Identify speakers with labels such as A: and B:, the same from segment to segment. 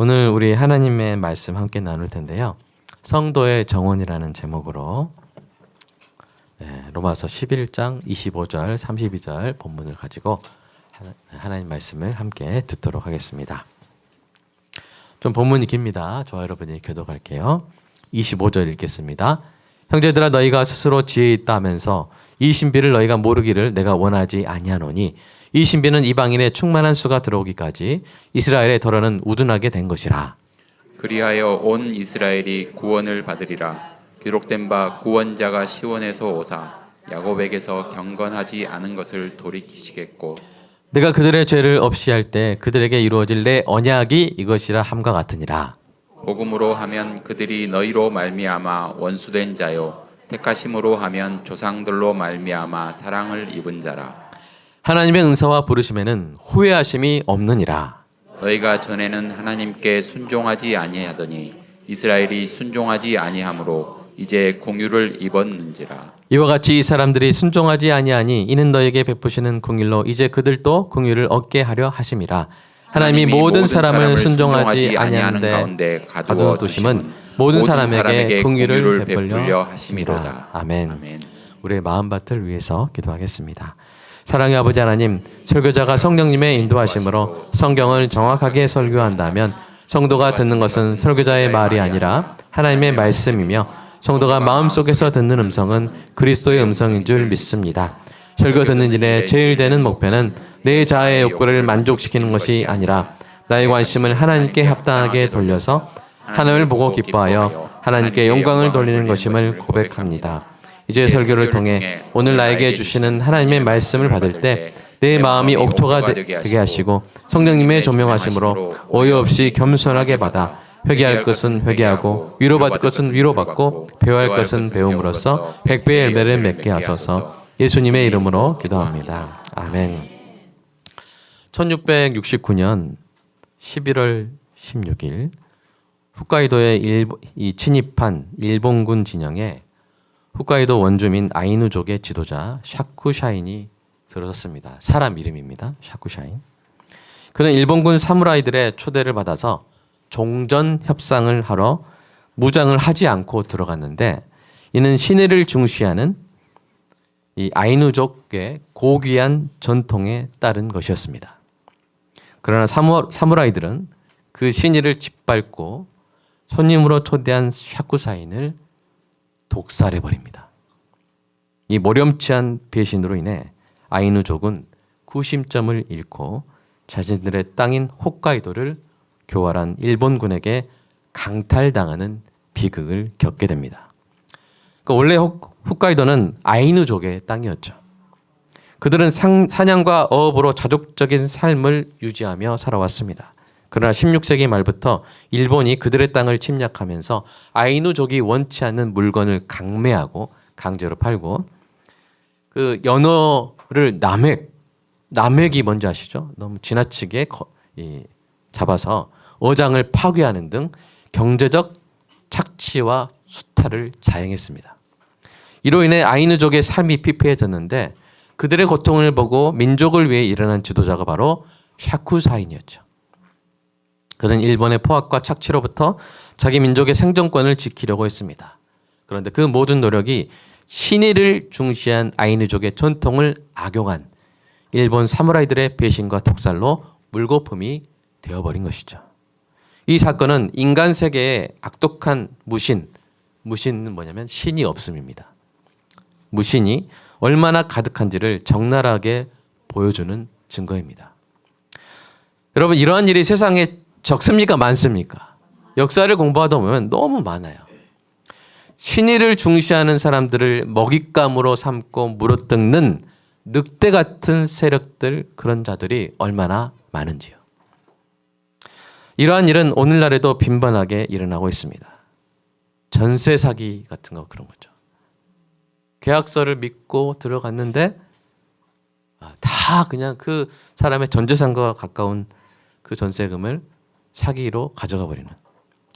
A: 오늘 우리 하나님의 말씀 함께 나눌 텐데요. 성도의 정원이라는 제목으로 로마서 11장 25절 32절 본문을 가지고 하나님 말씀을 함께 듣도록 하겠습니다. 좀 본문이 깁니다. 저와 여러분이 교독할게요. 25절 읽겠습니다. 형제들아 너희가 스스로 지혜 있다 하면서 이 신비를 너희가 모르기를 내가 원하지 아니하노니 이 신비는 이방인의 충만한 수가 들어오기까지 이스라엘의 덜어는 우둔하게 된 것이라.
B: 그리하여 온 이스라엘이 구원을 받으리라. 기록된 바 구원자가 시온에서 오사 야곱에게서 경건하지 않은 것을 돌이키시겠고
A: 내가 그들의 죄를 없이 할 때 그들에게 이루어질 내 언약이 이것이라 함과 같으니라.
B: 복음으로 하면 그들이 너희로 말미암아 원수된 자요 택하심으로 하면 조상들로 말미암아 사랑을 입은 자라.
A: 하나님의 은사와 부르심에는 후회하심이 없느니라.
B: 너희가 전에는 하나님께 순종하지 아니하더니 이스라엘이 순종하지 아니하므로 이제 공유를 입었는지라.
A: 이와 같이 이 사람들이 순종하지 아니하니 이는 너에게 베푸시는 공일로 이제 그들도 공유를 얻게 하려 하심이라. 하나님이 모든 사람을 순종하지 아니하는 가운데 가두어 두심은 모든 사람에게 공유를 베풀려 하심이로다. 아멘. 우리의 마음밭을 위해서 기도하겠습니다. 사랑의 아버지 하나님, 설교자가 성령님의 인도하심으로 성경을 정확하게 설교한다면 성도가 듣는 것은 설교자의 말이 아니라 하나님의 말씀이며 성도가 마음속에서 듣는 음성은 그리스도의 음성인 줄 믿습니다. 설교 듣는 일에 제일 되는 목표는 내 자아의 욕구를 만족시키는 것이 아니라 나의 관심을 하나님께 합당하게 돌려서 하나님을 보고 기뻐하여 하나님께 영광을 돌리는 것임을 고백합니다. 이제 설교를 통해 오늘 나에게 주시는 하나님의 말씀을 받을 때 내 마음이 옥토가 되게 하시고 성령님의 조명하심으로 오해 없이 겸손하게 받아 회개할 것은 회개하고 위로받을 것은 위로받고 배워야 할 것은 배움으로써 100배의 열매를 맺게 하소서. 예수님의 이름으로 기도합니다. 아멘. 1669년 11월 16일 홋카이도에 진입한 일본군 진영에 홋카이도 원주민 아이누족의 지도자 샤쿠샤인이 들어섰습니다. 사람 이름입니다. 샤쿠샤인. 그는 일본군 사무라이들의 초대를 받아서 종전 협상을 하러 무장을 하지 않고 들어갔는데 이는 신의를 중시하는 이 아이누족의 고귀한 전통에 따른 것이었습니다. 그러나 사무라이들은 그 신의를 짓밟고 손님으로 초대한 샤쿠샤인을 독살해버립니다. 이 모렴치한 배신으로 인해 아이누족은 구심점을 잃고 자신들의 땅인 홋카이도를 교활한 일본군에게 강탈당하는 비극을 겪게 됩니다. 그러니까 원래 홋카이도는 아이누족의 땅이었죠. 그들은 사냥과 어업으로 자족적인 삶을 유지하며 살아왔습니다. 그러나 16세기 말부터 일본이 그들의 땅을 침략하면서 아이누족이 원치 않는 물건을 강매하고 강제로 팔고 그 연어를 남획이 뭔지 아시죠? 너무 지나치게 잡아서 어장을 파괴하는 등 경제적 착취와 수탈을 자행했습니다. 이로 인해 아이누족의 삶이 피폐해졌는데 그들의 고통을 보고 민족을 위해 일어난 지도자가 바로 샤쿠사인이었죠. 그는 일본의 포악과 착취로부터 자기 민족의 생존권을 지키려고 했습니다. 그런데 그 모든 노력이 신의를 중시한 아이누족의 전통을 악용한 일본 사무라이들의 배신과 독살로 물거품이 되어버린 것이죠. 이 사건은 인간 세계의 악독한 무신은 뭐냐면 신이 없음입니다. 무신이 얼마나 가득한지를 적나라하게 보여주는 증거입니다. 여러분, 이러한 일이 세상에 적습니까? 많습니까? 역사를 공부하다 보면 너무 많아요. 신의를 중시하는 사람들을 먹잇감으로 삼고 물어뜯는 늑대 같은 세력들, 그런 자들이 얼마나 많은지요. 이러한 일은 오늘날에도 빈번하게 일어나고 있습니다. 전세 사기 같은 거, 그런 거죠. 계약서를 믿고 들어갔는데 다 그냥 그 사람의 전재산과 가까운 그 전세금을 사기로 가져가 버리는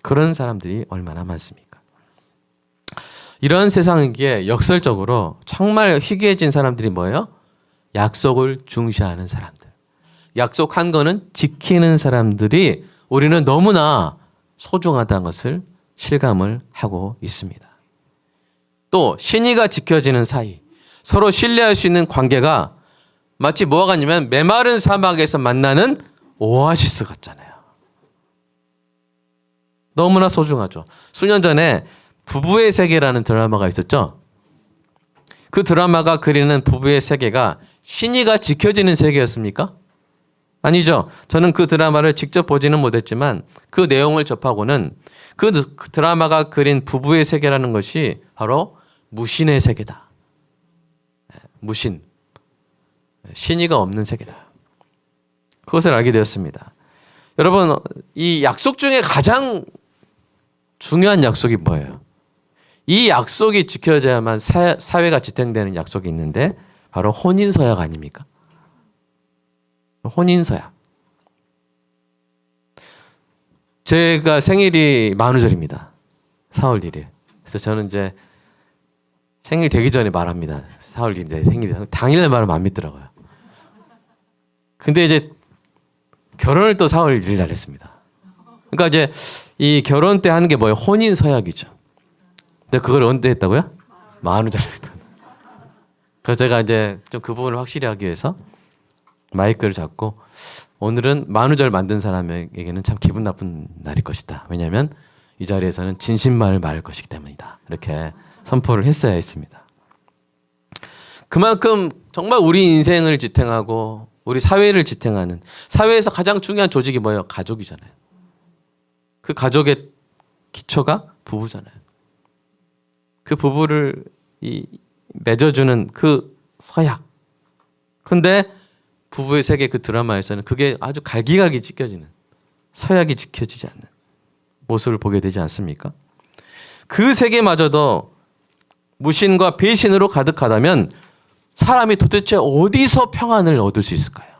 A: 그런 사람들이 얼마나 많습니까? 이런 세상이기에 역설적으로 정말 희귀해진 사람들이 뭐예요? 약속을 중시하는 사람들. 약속한 거는 지키는 사람들이 우리는 너무나 소중하다는 것을 실감을 하고 있습니다. 또 신의가 지켜지는 사이, 서로 신뢰할 수 있는 관계가 마치 뭐가 같냐면 메마른 사막에서 만나는 오아시스 같잖아요. 너무나 소중하죠. 수년 전에 부부의 세계라는 드라마가 있었죠. 그 드라마가 그리는 부부의 세계가 신의가 지켜지는 세계였습니까? 아니죠. 저는 그 드라마를 직접 보지는 못했지만 그 내용을 접하고는 그 드라마가 그린 부부의 세계라는 것이 바로 무신의 세계다. 무신. 신의가 없는 세계다. 그것을 알게 되었습니다. 여러분, 이 약속 중에 가장 중요한 약속이 뭐예요? 이 약속이 지켜져야만 사회가 지탱되는 약속이 있는데 바로 혼인서약 아닙니까? 혼인서약. 제가 생일이 만우절입니다. 4월 1일. 그래서 저는 이제 생일 되기 전에 말합니다. 4월 1일 내 생일이. 당일날 말하면 안 믿더라고요. 근데 이제 결혼을 또 4월 1일 날 했습니다. 그러니까 이제 이 결혼 때 하는 게 뭐예요? 혼인서약이죠. 근데 그걸 언제 했다고요? 만우절에 했다. 그래서 제가 이제 좀 그 부분을 확실히 하기 위해서 마이크를 잡고 오늘은 만우절 만든 사람에게는 참 기분 나쁜 날일 것이다. 왜냐하면 이 자리에서는 진심만을 말할 것이기 때문이다. 이렇게 선포를 했어야 했습니다. 그만큼 정말 우리 인생을 지탱하고 우리 사회를 지탱하는 사회에서 가장 중요한 조직이 뭐예요? 가족이잖아요. 그 가족의 기초가 부부잖아요. 그 부부를 맺어주는 그 서약. 근데 부부의 세계 그 드라마에서는 그게 아주 갈기갈기 찢겨지는 서약이 지켜지지 않는 모습을 보게 되지 않습니까? 그 세계마저도 무신과 배신으로 가득하다면 사람이 도대체 어디서 평안을 얻을 수 있을까요?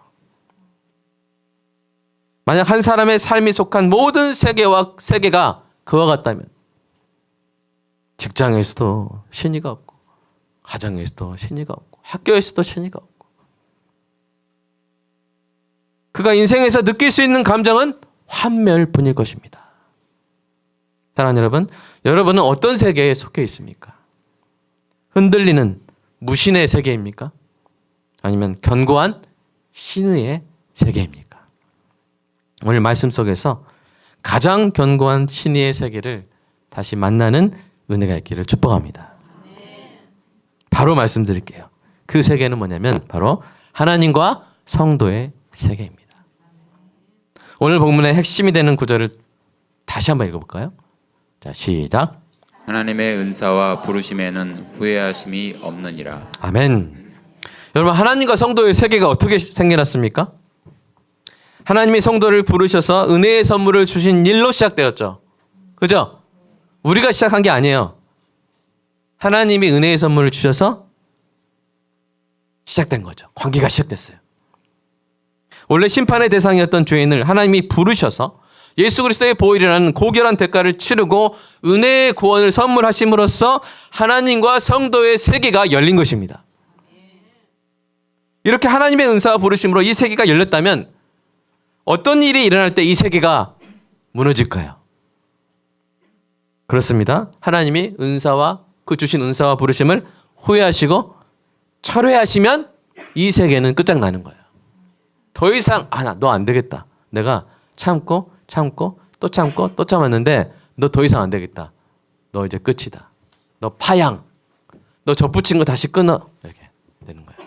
A: 만약 한 사람의 삶이 속한 모든 세계가 그와 같다면 직장에서도 신의가 없고 가정에서도 신의가 없고 학교에서도 신의가 없고 그가 인생에서 느낄 수 있는 감정은 환멸뿐일 것입니다. 사랑하는 여러분, 여러분은 어떤 세계에 속해 있습니까? 흔들리는 무신의 세계입니까? 아니면 견고한 신의의 세계입니까? 오늘 말씀 속에서 가장 견고한 신의의 세계를 다시 만나는 은혜가 있기를 축복합니다. 바로 말씀드릴게요. 그 세계는 뭐냐면 바로 하나님과 성도의 세계입니다. 오늘 본문의 핵심이 되는 구절을 다시 한번 읽어볼까요? 자, 시작.
B: 하나님의 은사와 부르심에는 후회하심이 없느니라.
A: 아멘. 여러분, 하나님과 성도의 세계가 어떻게 생겨났습니까? 하나님이 성도를 부르셔서 은혜의 선물을 주신 일로 시작되었죠. 그죠? 우리가 시작한 게 아니에요. 하나님이 은혜의 선물을 주셔서 시작된 거죠. 관계가 시작됐어요. 원래 심판의 대상이었던 죄인을 하나님이 부르셔서 예수 그리스도의 보혈이라는 고결한 대가를 치르고 은혜의 구원을 선물하심으로써 하나님과 성도의 세계가 열린 것입니다. 이렇게 하나님의 은사와 부르심으로 이 세계가 열렸다면 어떤 일이 일어날 때 이 세계가 무너질까요? 그렇습니다. 하나님이 은사와 그 주신 은사와 부르심을 후회하시고 철회하시면 이 세계는 끝장나는 거예요. 더 이상 너 안 되겠다. 내가 참고 또 참았는데 너 더 이상 안 되겠다. 너 이제 끝이다. 너 파양. 너 접붙인 거 다시 끊어. 이렇게 되는 거예요.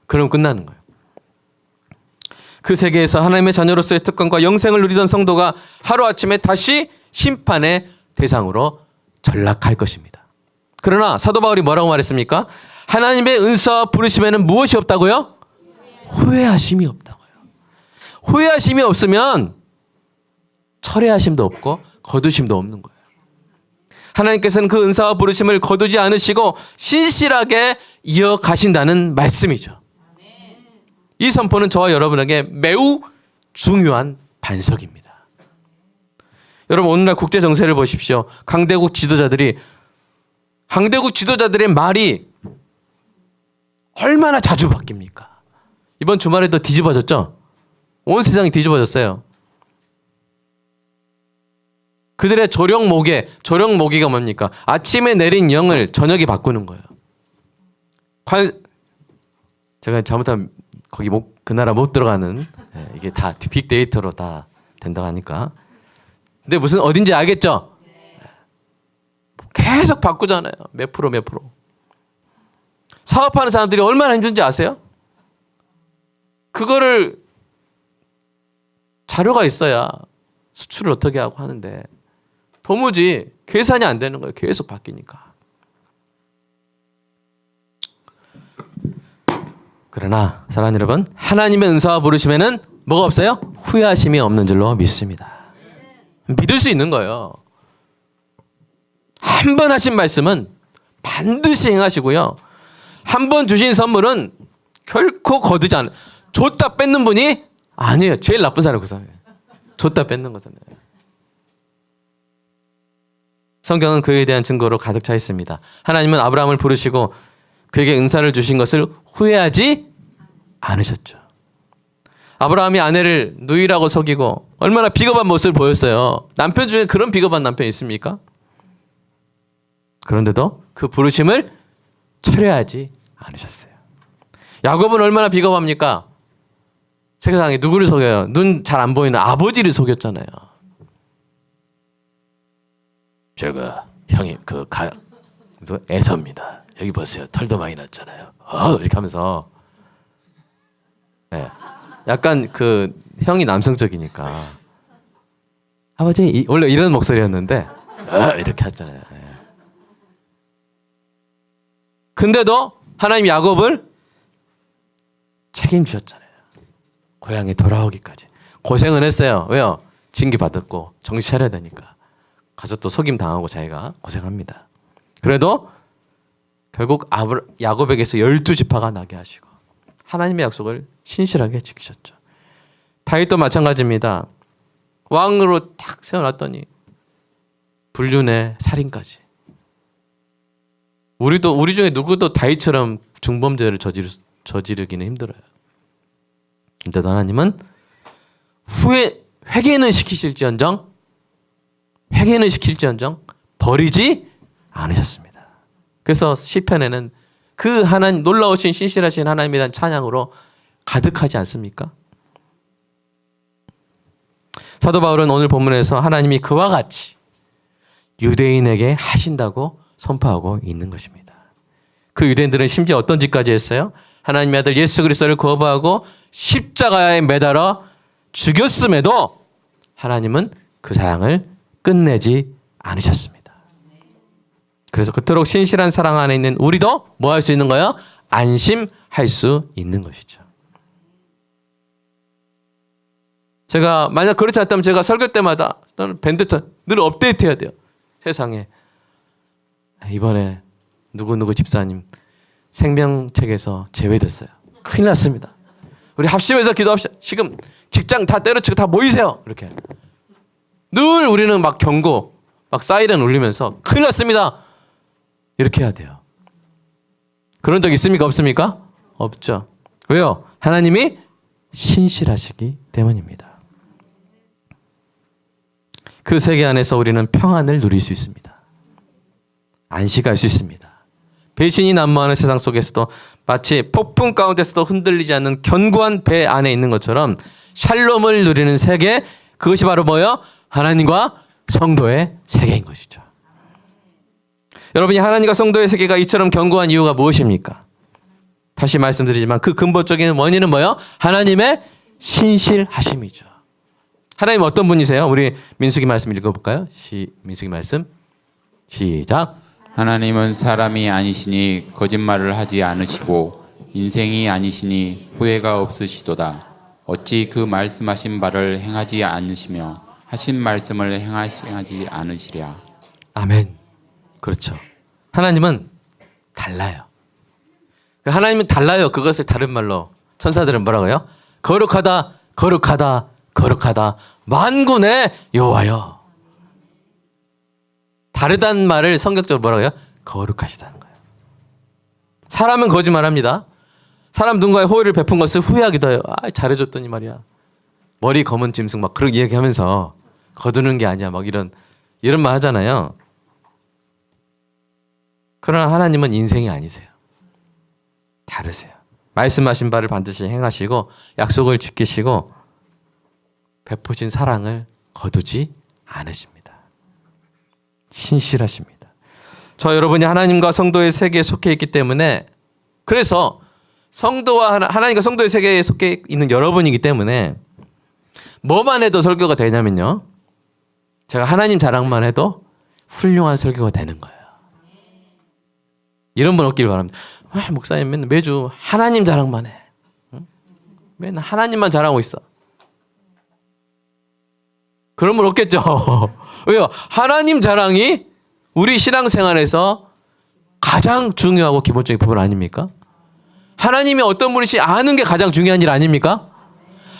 A: 그럼 끝나는 거예요. 그 세계에서 하나님의 자녀로서의 특권과 영생을 누리던 성도가 하루아침에 다시 심판의 대상으로 전락할 것입니다. 그러나 사도 바울이 뭐라고 말했습니까? 하나님의 은사와 부르심에는 무엇이 없다고요? 후회하심이 없다고요. 후회하심이 없으면 철회하심도 없고 거두심도 없는 거예요. 하나님께서는 그 은사와 부르심을 거두지 않으시고 신실하게 이어가신다는 말씀이죠. 이 선포는 저와 여러분에게 매우 중요한 반석입니다. 여러분, 오늘날 국제 정세를 보십시오. 강대국 지도자들의 말이 얼마나 자주 바뀝니까? 이번 주말에도 뒤집어졌죠? 온 세상이 뒤집어졌어요. 그들의 조령모기가 뭡니까? 아침에 내린 영을 저녁에 바꾸는 거예요. 제가 잘못하면 거기 그 나라 못 들어가는, 이게 다 빅데이터로 다 된다고 하니까. 근데 무슨 어딘지 알겠죠? 계속 바꾸잖아요. 몇 프로. 사업하는 사람들이 얼마나 힘든지 아세요? 그거를 자료가 있어야 수출을 어떻게 하고 하는데 도무지 계산이 안 되는 거예요. 계속 바뀌니까. 그러나 사랑하는 여러분, 하나님의 은사와 부르심에는 뭐가 없어요? 후회하심이 없는 줄로 믿습니다. 믿을 수 있는 거예요. 한 번 하신 말씀은 반드시 행하시고요. 한 번 주신 선물은 결코 거두지 않아요. 줬다 뺏는 분이 아니에요. 제일 나쁜 사람이 그 사람이에요. 줬다 뺏는 거잖아요. 성경은 그에 대한 증거로 가득 차 있습니다. 하나님은 아브라함을 부르시고 그에게 은사를 주신 것을 후회하지 않으셨죠. 아브라함이 아내를 누이라고 속이고 얼마나 비겁한 모습을 보였어요. 남편 중에 그런 비겁한 남편이 있습니까? 그런데도 그 부르심을 철회하지 않으셨어요. 야곱은 얼마나 비겁합니까? 세상에 누구를 속여요? 눈 잘 안 보이는 아버지를 속였잖아요. 제가 형님 애서입니다. 여기 보세요. 털도 많이 났잖아요. 이렇게 하면서 약간 그 형이 남성적이니까 아버지 원래 이런 목소리였는데 이렇게 했잖아요. 근데도 하나님 야곱을 책임지셨잖아요. 고향에 돌아오기까지 고생을 했어요. 왜요? 징계 받았고 정신 차려야 되니까. 가서 또 속임 당하고 자기가 고생합니다. 그래도 결국 야곱에게서 12지파가 나게 하시고 하나님의 약속을 신실하게 지키셨죠. 다윗도 마찬가지입니다. 왕으로 딱 세워놨더니 불륜에 살인까지. 우리 중에 누구도 다윗처럼 중범죄를 저지르기는 힘들어요. 근데도 하나님은 회개는 시킬지언정 버리지 않으셨습니다. 그래서 시편에는 그 하나님 놀라우신 신실하신 하나님에 대한 찬양으로 가득하지 않습니까? 사도 바울은 오늘 본문에서 하나님이 그와 같이 유대인에게 하신다고 선포하고 있는 것입니다. 그 유대인들은 심지어 어떤 짓까지 했어요? 하나님의 아들 예수 그리스도를 거부하고 십자가에 매달아 죽였음에도 하나님은 그 사랑을 끝내지 않으셨습니다. 그래서 그토록 신실한 사랑 안에 있는 우리도 뭐 할 수 있는 거예요? 안심할 수 있는 것이죠. 제가 만약 그렇지 않다면 제가 설교 때마다 밴드처럼 늘 업데이트해야 돼요. 세상에 이번에 누구누구 집사님 생명책에서 제외됐어요. 큰일 났습니다. 우리 합심해서 기도합시다. 지금 직장 다 때려치고 다 모이세요. 이렇게 늘 우리는 막 경고, 막 사이렌 울리면서 큰일 났습니다. 이렇게 해야 돼요. 그런 적 있습니까? 없습니까? 없죠. 왜요? 하나님이 신실하시기 때문입니다. 그 세계 안에서 우리는 평안을 누릴 수 있습니다. 안식할 수 있습니다. 배신이 난무하는 세상 속에서도 마치 폭풍 가운데서도 흔들리지 않는 견고한 배 안에 있는 것처럼 샬롬을 누리는 세계, 그것이 바로 뭐예요? 하나님과 성도의 세계인 것이죠. 여러분이 하나님과 성도의 세계가 이처럼 견고한 이유가 무엇입니까? 다시 말씀드리지만 그 근본적인 원인은 뭐예요? 하나님의 신실하심이죠. 하나님 어떤 분이세요? 우리 민수기 말씀 읽어볼까요? 민수기 말씀 시작.
B: 하나님은 사람이 아니시니 거짓말을 하지 않으시고 인생이 아니시니 후회가 없으시도다. 어찌 그 말씀하신 바를 행하지 않으시며 하신 말씀을 행하지 않으시랴.
A: 아멘. 그렇죠. 하나님은 달라요. 하나님은 달라요. 그것을 다른 말로 천사들은 뭐라고요? 거룩하다, 거룩하다, 거룩하다. 만군의 여호와여. 다르다는 말을 성격적으로 뭐라고 해요? 거룩하시다는 거예요. 사람은 거짓말합니다. 사람 누군가의 호의를 베푼 것을 후회하기도 해요. 잘해줬더니 말이야. 머리 검은 짐승 막 그런 얘기하면서 거두는 게 아니야. 막 이런 이런 말 하잖아요. 그러나 하나님은 인생이 아니세요. 다르세요. 말씀하신 바를 반드시 행하시고 약속을 지키시고 베푸신 사랑을 거두지 않으십니다. 신실하십니다. 저 여러분이 하나님과 성도의 세계에 속해 있기 때문에, 그래서 성도와 하나님과 성도의 세계에 속해 있는 여러분이기 때문에 뭐만 해도 설교가 되냐면요, 제가 하나님 자랑만 해도 훌륭한 설교가 되는 거예요. 이런 분 없길 바랍니다. 목사님 맨날 매주 하나님 자랑만 해. 응? 맨날 하나님만 자랑하고 있어. 그런 분 없겠죠. 왜요? 하나님 자랑이 우리 신앙생활에서 가장 중요하고 기본적인 부분 아닙니까? 하나님이 어떤 분이시 아는 게 가장 중요한 일 아닙니까?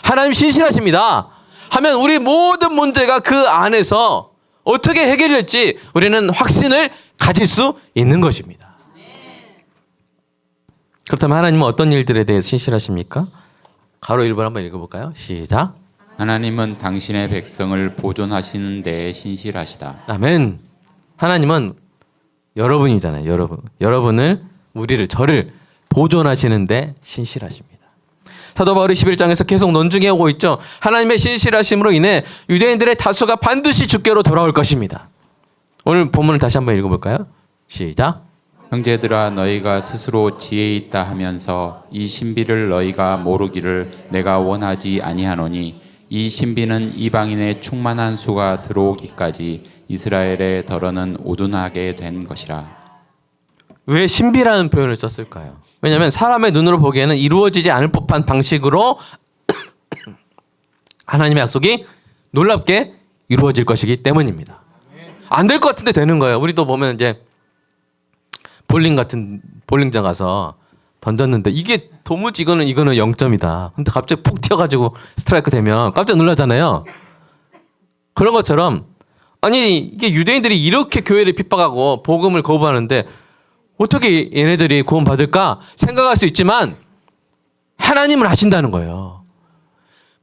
A: 하나님 신실하십니다 하면 우리 모든 문제가 그 안에서 어떻게 해결될지 우리는 확신을 가질 수 있는 것입니다. 그렇다면 하나님은 어떤 일들에 대해 신실하십니까? 가로 1번 한번 읽어볼까요? 시작.
B: 하나님은 당신의 백성을 보존하시는 데에 신실하시다.
A: 아멘. 하나님은 여러분이잖아요. 여러분을, 우리를, 저를 보존하시는데 신실하십니다. 사도 바울이 11장에서 계속 논증해 오고 있죠. 하나님의 신실하심으로 인해 유대인들의 다수가 반드시 주께로 돌아올 것입니다. 오늘 본문을 다시 한번 읽어볼까요? 시작.
B: 형제들아, 너희가 스스로 지혜 있다 하면서 이 신비를 너희가 모르기를 내가 원하지 아니하노니, 이 신비는 이방인의 충만한 수가 들어오기까지 이스라엘의 덜어는 우둔하게 된 것이라.
A: 왜 신비라는 표현을 썼을까요? 왜냐하면 사람의 눈으로 보기에는 이루어지지 않을 법한 방식으로 하나님의 약속이 놀랍게 이루어질 것이기 때문입니다. 안 될 것 같은데 되는 거예요. 우리도 보면 이제 볼링장 가서 던졌는데 이게 도무지 이거는 0점이다. 근데 갑자기 푹 튀어가지고 스트라이크 되면 깜짝 놀라잖아요. 그런 것처럼, 아니 이게 유대인들이 이렇게 교회를 핍박하고 복음을 거부하는데 어떻게 얘네들이 구원 받을까 생각할 수 있지만 하나님은 하신다는 거예요.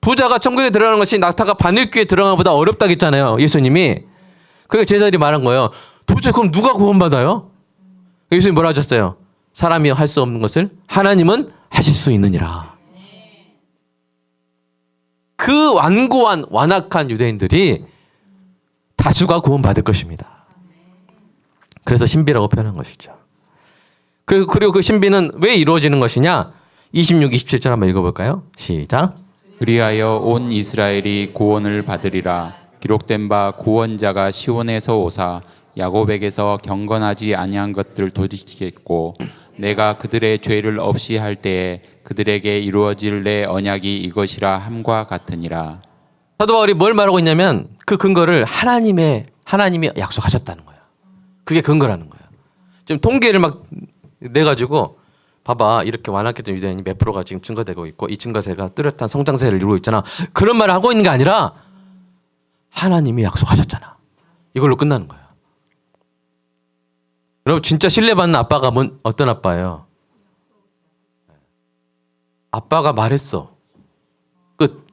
A: 부자가 천국에 들어가는 것이 낙타가 바늘귀에 들어가는 것보다 어렵다고 했잖아요, 예수님이. 그게 제자들이 말한 거예요. 도대체 그럼 누가 구원받아요? 예수님이 뭐라 하셨어요? 사람이 할 수 없는 것을 하나님은 하실 수 있느니라. 그 완고한 완악한 유대인들이 다수가 구원받을 것입니다. 그래서 신비라고 표현한 것이죠. 그리고 그 신비는 왜 이루어지는 것이냐? 26, 27절 한번 읽어볼까요? 시작.
B: 그리하여 온 이스라엘이 구원을 받으리라. 기록된 바 구원자가 시온에서 오사 야곱에게서 경건하지 아니한 것들 돌이키겠고, 내가 그들의 죄를 없이 할 때에 그들에게 이루어질 내 언약이 이것이라 함과 같으니라.
A: 사도 바울이 뭘 말하고 있냐면 그 근거를 하나님이 약속하셨다는 거예요. 그게 근거라는 거예요. 지금 통계를 막 내가지고 봐봐, 이렇게 완악했던 유대인이 몇 프로가 지금 증가되고 있고 이 증가세가 뚜렷한 성장세를 이루고 있잖아. 그런 말을 하고 있는 게 아니라 하나님이 약속하셨잖아. 이걸로 끝나는 거예요. 여러분, 진짜 신뢰받는 아빠가 어떤 아빠예요? 아빠가 말했어. 끝.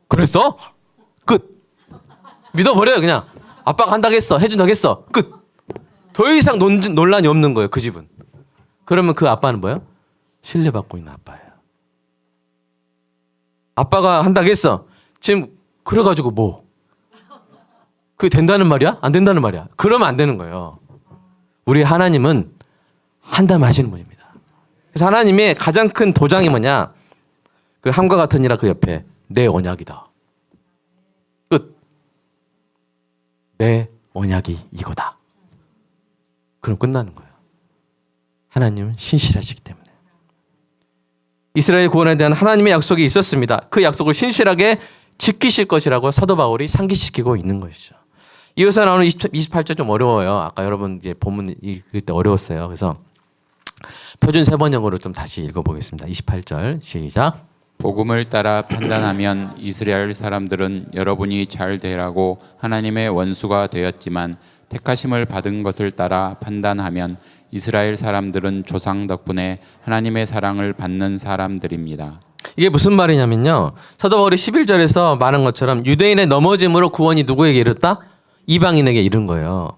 A: 그랬어? 끝. 믿어버려요, 그냥. 아빠가 한다고 했어. 해준다고 했어. 끝. 더 이상 논란이 없는 거예요, 그 집은. 그러면 그 아빠는 뭐예요? 신뢰받고 있는 아빠예요. 아빠가 한다고 했어. 지금 그래가지고 뭐? 그게 된다는 말이야? 안 된다는 말이야? 그러면 안 되는 거예요. 우리 하나님은 한다면 하시는 분입니다. 그래서 하나님의 가장 큰 도장이 뭐냐? 그 함과 같으니라 그 옆에 내 언약이다. 끝. 내 언약이 이거다. 그럼 끝나는 거예요. 하나님은 신실하시기 때문에. 이스라엘 구원에 대한 하나님의 약속이 있었습니다. 그 약속을 신실하게 지키실 것이라고 사도 바울이 상기시키고 있는 것이죠. 이어서 나오는 28절 좀 어려워요. 아까 여러분 이제 본문 읽을 때 어려웠어요. 그래서 표준 세번역으로 좀 다시 읽어보겠습니다. 28절 시작.
B: 복음을 따라 판단하면 이스라엘 사람들은 여러분이 잘 되라고 하나님의 원수가 되었지만, 택하심을 받은 것을 따라 판단하면 이스라엘 사람들은 조상 덕분에 하나님의 사랑을 받는 사람들입니다.
A: 이게 무슨 말이냐면요, 사도 바울이 11절에서 말한 것처럼 유대인의 넘어짐으로 구원이 누구에게 이르렀다? 이방인에게 이른 거예요.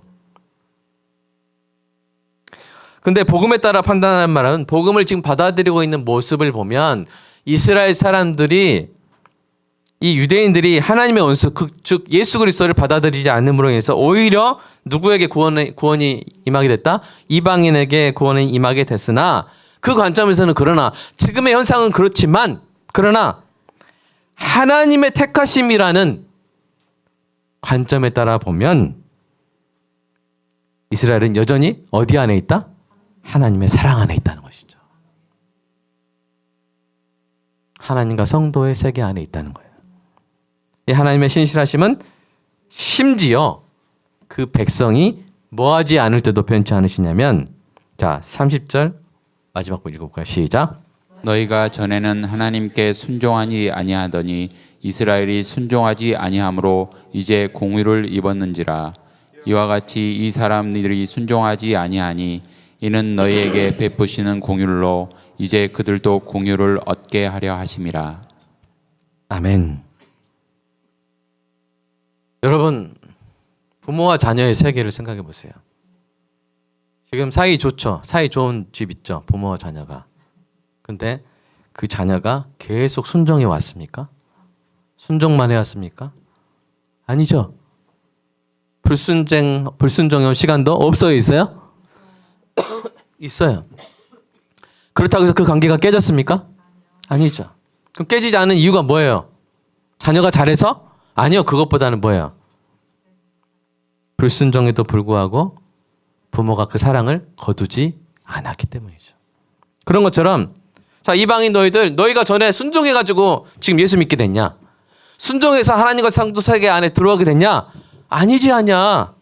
A: 근데 복음에 따라 판단하는 말은 복음을 지금 받아들이고 있는 모습을 보면 이스라엘 사람들이 이 유대인들이 하나님의 원수 즉 예수 그리스도를 받아들이지 않음으로 인해서 오히려 누구에게 구원이 임하게 됐다? 이방인에게 구원이 임하게 됐으나 그 관점에서는 그러나 지금의 현상은 그렇지만 그러나 하나님의 택하심이라는 관점에 따라 보면 이스라엘은 여전히 어디 안에 있다? 하나님의 사랑 안에 있다는 것이죠. 하나님과 성도의 세계 안에 있다는 거예요. 이 하나님의 신실하심은 심지어 그 백성이 뭐하지 않을 때도 변치 않으시냐면 자 30절 마지막 부 읽어볼까요? 시작.
B: 너희가 전에는 하나님께 순종하지 아니하더니 이스라엘이 순종하지 아니하므로 이제 공유를 입었는지라. 이와 같이 이 사람들이 순종하지 아니하니 이는 너희에게 베푸시는 공유로 이제 그들도 공유를 얻게 하려 하심이라.
A: 아멘. 여러분 부모와 자녀의 세계를 생각해 보세요. 지금 사이 좋죠. 사이 좋은 집 있죠. 부모와 자녀가. 근데 그 자녀가 계속 순종해 왔습니까? 순종만 해왔습니까? 아니죠. 불순종의 시간도 없어 있어요? 있어요. 그렇다고 해서 그 관계가 깨졌습니까? 아니죠. 그럼 깨지지 않은 이유가 뭐예요? 자녀가 잘해서? 아니요. 그것보다는 뭐예요? 불순종에도 불구하고 부모가 그 사랑을 거두지 않았기 때문이죠. 그런 것처럼 자 이방인 너희가 전에 순종해가지고 지금 예수 믿게 됐냐? 순종해서 하나님과 상도 세계 안에 들어가게 됐냐? 아니지 않냐?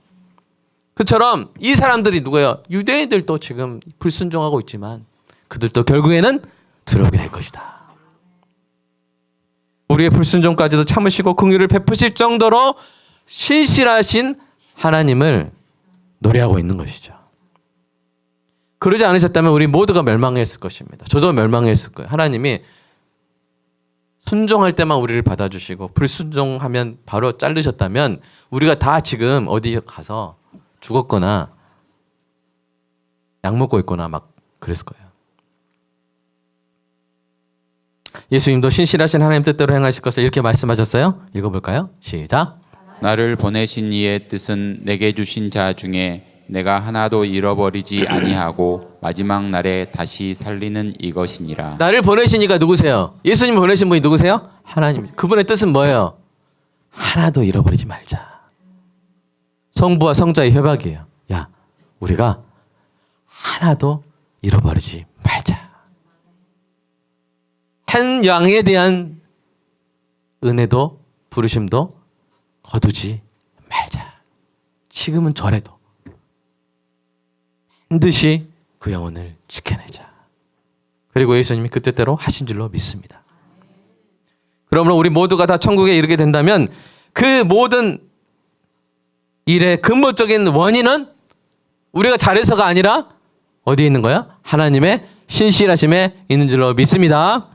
A: 그처럼 이 사람들이 누구예요? 유대인들도 지금 불순종하고 있지만 그들도 결국에는 들어오게 될 것이다. 우리의 불순종까지도 참으시고 긍휼을 베푸실 정도로 신실하신 하나님을 노래하고 있는 것이죠. 그러지 않으셨다면 우리 모두가 멸망했을 것입니다. 저도 멸망했을 거예요. 하나님이 순종할 때만 우리를 받아주시고 불순종하면 바로 자르셨다면 우리가 다 지금 어디 가서 죽었거나 약 먹고 있거나 막 그랬을 거예요. 예수님도 신실하신 하나님 뜻대로 행하실 것을 이렇게 말씀하셨어요. 읽어볼까요? 시작.
B: 나를 보내신 이의 뜻은 내게 주신 자 중에 내가 하나도 잃어버리지 아니하고 마지막 날에 다시 살리는 이것이니라.
A: 나를 보내신 이가 누구세요? 예수님 보내신 분이 누구세요? 하나님. 그분의 뜻은 뭐예요? 하나도 잃어버리지 말자. 성부와 성자의 협약이에요. 야, 우리가 하나도 잃어버리지 말자. 한 양에 대한 은혜도 부르심도 거두지 말자. 지금은 저래도 반드시 그 영혼을 지켜내자. 그리고 예수님이 그 뜻대로 하신 줄로 믿습니다. 그러므로 우리 모두가 다 천국에 이르게 된다면 그 모든 일의 근본적인 원인은 우리가 잘해서가 아니라 어디에 있는 거야? 하나님의 신실하심에 있는 줄로 믿습니다.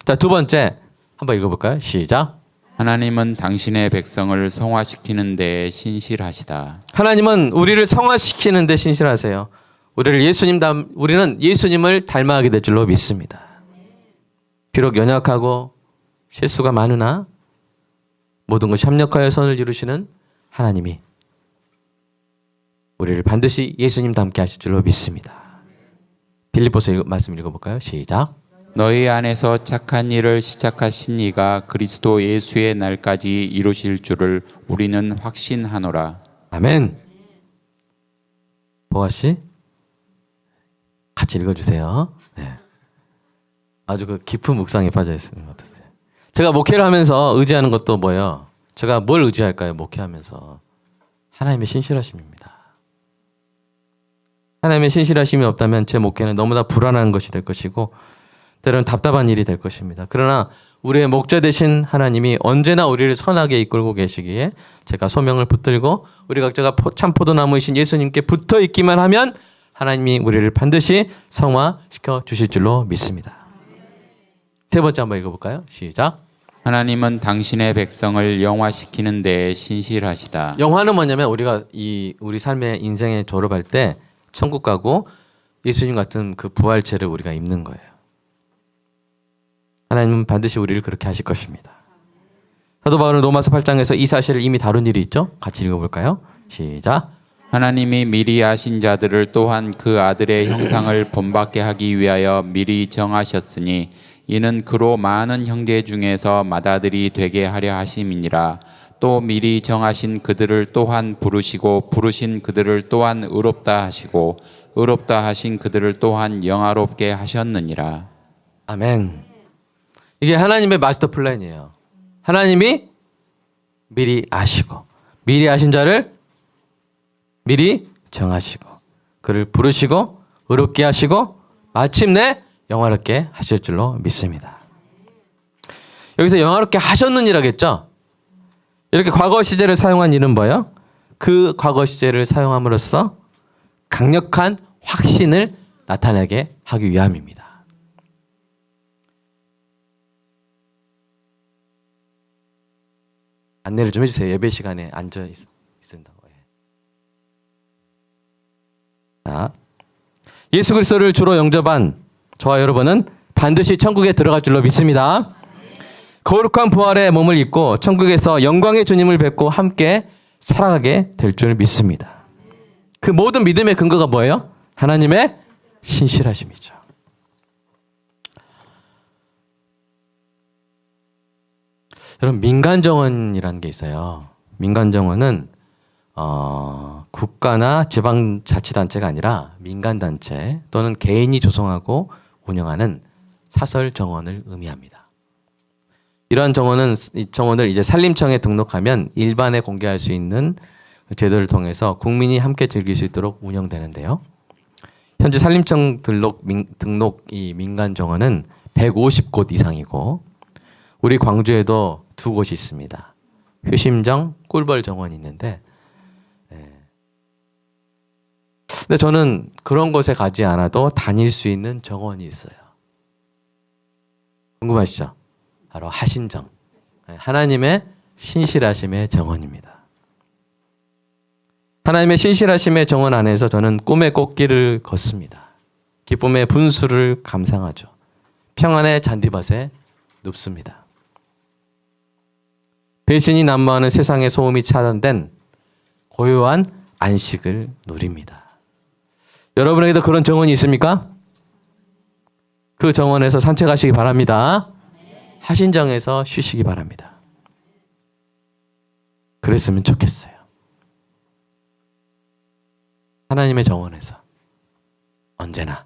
A: 자, 두 번째 한번 읽어볼까요? 시작.
B: 하나님은 당신의 백성을 성화시키는 데에 신실하시다.
A: 하나님은 우리를 성화시키는 데 신실하세요. 우리는 예수님을 닮아가게 될 줄로 믿습니다. 비록 연약하고 실수가 많으나 모든 것이 협력하여 선을 이루시는 하나님이 우리를 반드시 예수님 닮게 하실 줄로 믿습니다. 빌립보서 말씀 읽어볼까요? 시작.
B: 너희 안에서 착한 일을 시작하신 이가 그리스도 예수의 날까지 이루실 줄을 우리는 확신하노라.
A: 아멘. 보아 씨 같이 읽어주세요. 네. 아주 그 깊은 묵상에 빠져 있는 것 같아요. 제가 목회를 하면서 의지하는 것도 뭐예요? 제가 뭘 의지할까요? 목회하면서 하나님의 신실하심입니다. 하나님의 신실하심이 없다면 제 목회는 너무나 불안한 것이 될 것이고 때로는 답답한 일이 될 것입니다. 그러나 우리의 목자 되신 하나님이 언제나 우리를 선하게 이끌고 계시기에 제가 소명을 붙들고 우리 각자가 참 포도나무이신 예수님께 붙어 있기만 하면 하나님이 우리를 반드시 성화시켜 주실 줄로 믿습니다. 세 번째 한번 읽어볼까요? 시작.
B: 하나님은 당신의 백성을 영화시키는 데에 신실하시다.
A: 영화는 뭐냐면 우리가 우리 삶의 인생에 졸업할 때 천국 가고 예수님 같은 그 부활체를 우리가 입는 거예요. 하나님은 반드시 우리를 그렇게 하실 것입니다. 사도 바울은 로마서 8장에서 이 사실을 이미 다룬 일이 있죠. 같이 읽어볼까요? 시작.
B: 하나님이 미리 아신 자들을 또한 그 아들의 형상을 본받게 하기 위하여 미리 정하셨으니 이는 그로 많은 형제 중에서 맏아들이 되게 하려 하심이니라. 또 미리 정하신 그들을 또한 부르시고 부르신 그들을 또한 의롭다 하시고 의롭다 하신 그들을 또한 영화롭게 하셨느니라.
A: 아멘. 이게 하나님의 마스터 플랜이에요. 하나님이 미리 아시고 미리 아신 자를 미리 정하시고 그를 부르시고 의롭게 하시고 마침내 영화롭게 하실 줄로 믿습니다. 여기서 영화롭게 하셨느니라겠죠? 이렇게 과거 시제를 사용한 이유는 뭐예요? 그 과거 시제를 사용함으로써 강력한 확신을 나타내게 하기 위함입니다. 안내를 좀 해주세요. 예배 시간에 앉아 있습니다. 자, 예수 그리스도를 주로 영접한 저와 여러분은 반드시 천국에 들어갈 줄로 믿습니다. 거룩한 부활의 몸을 입고 천국에서 영광의 주님을 뵙고 함께 살아가게 될 줄 믿습니다. 그 모든 믿음의 근거가 뭐예요? 하나님의 신실하심이죠. 여러분, 민간정원이라는 게 있어요. 민간정원은 국가나 지방자치단체가 아니라 민간단체 또는 개인이 조성하고 운영하는 사설정원을 의미합니다. 이러한 정원을 이제 산림청에 등록하면 일반에 공개할 수 있는 제도를 통해서 국민이 함께 즐길 수 있도록 운영되는데요. 현재 산림청 등록 이 민간정원은 150곳 이상이고 우리 광주에도 2곳이 있습니다. 효심정, 꿀벌정원이 있는데 근데 저는 그런 곳에 가지 않아도 다닐 수 있는 정원이 있어요. 궁금하시죠? 바로 하신정. 하나님의 신실하심의 정원입니다. 하나님의 신실하심의 정원 안에서 저는 꿈의 꽃길을 걷습니다. 기쁨의 분수를 감상하죠. 평안의 잔디밭에 눕습니다. 배신이 난무하는 세상의 소음이 차단된 고요한 안식을 누립니다. 여러분에게도 그런 정원이 있습니까? 그 정원에서 산책하시기 바랍니다. 하신정에서 쉬시기 바랍니다. 그랬으면 좋겠어요. 하나님의 정원에서 언제나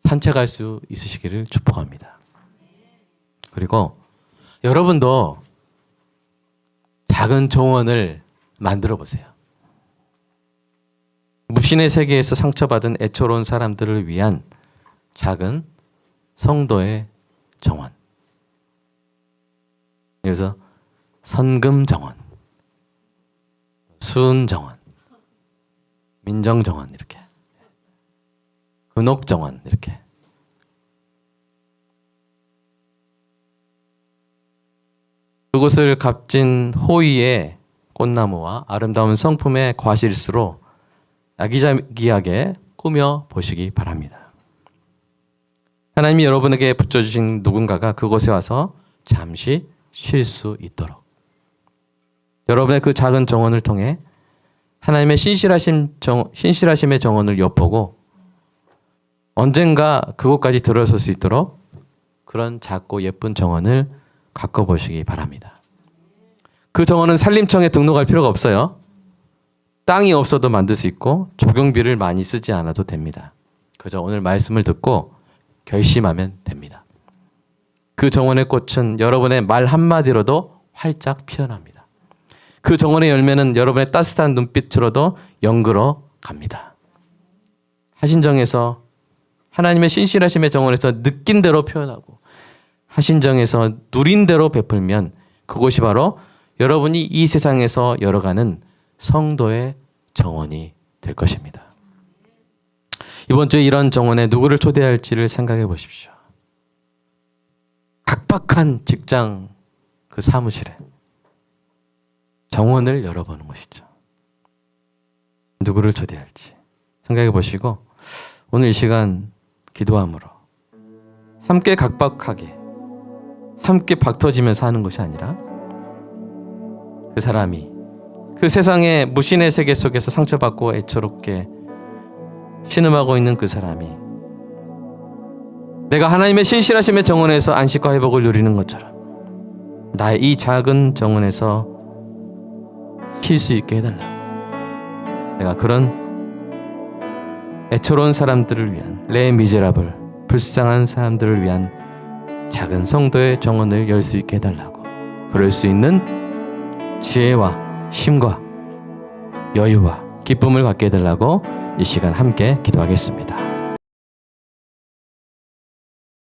A: 산책할 수 있으시기를 축복합니다. 그리고 여러분도 작은 정원을 만들어 보세요. 무신의 세계에서 상처받은 애처로운 사람들을 위한 작은 성도의 정원. 그래서 선금정원, 수은정원, 민정정원 이렇게, 근옥정원 이렇게. 그곳을 값진 호의의 꽃나무와 아름다운 성품의 과실수로 아기자기하게 꾸며 보시기 바랍니다. 하나님이 여러분에게 붙여주신 누군가가 그곳에 와서 잠시 쉴 수 있도록 여러분의 그 작은 정원을 통해 하나님의 신실하심의 정원을 엿보고 언젠가 그곳까지 들어설 수 있도록 그런 작고 예쁜 정원을 가꿔보시기 바랍니다. 그 정원은 산림청에 등록할 필요가 없어요. 땅이 없어도 만들 수 있고 조경비를 많이 쓰지 않아도 됩니다. 그저 오늘 말씀을 듣고 결심하면 됩니다. 그 정원의 꽃은 여러분의 말 한마디로도 활짝 피어납니다. 그 정원의 열매는 여러분의 따뜻한 눈빛으로도 연그러 갑니다. 하신정에서 하나님의 신실하심의 정원에서 느낀 대로 표현하고 하신정에서 누린 대로 베풀면 그곳이 바로 여러분이 이 세상에서 열어가는 성도의 정원이 될 것입니다. 이번 주에 이런 정원에 누구를 초대할지를 생각해 보십시오. 각박한 직장 그 사무실에 정원을 열어보는 것이죠. 누구를 초대할지 생각해 보시고 오늘 이 시간 기도함으로 함께 각박하게 함께 박터지면서 하는 것이 아니라 그 사람이 그 세상의 무신의 세계 속에서 상처받고 애처롭게 신음하고 있는 그 사람이 내가 하나님의 신실하심의 정원에서 안식과 회복을 누리는 것처럼 나의 이 작은 정원에서 쉴 수 있게 해달라고. 내가 그런 애처로운 사람들을 위한 레 미제라블 불쌍한 사람들을 위한 작은 성도의 정원을 열 수 있게 해달라고. 그럴 수 있는 지혜와 힘과 여유와 기쁨을 갖게 해달라고 이 시간 함께 기도하겠습니다.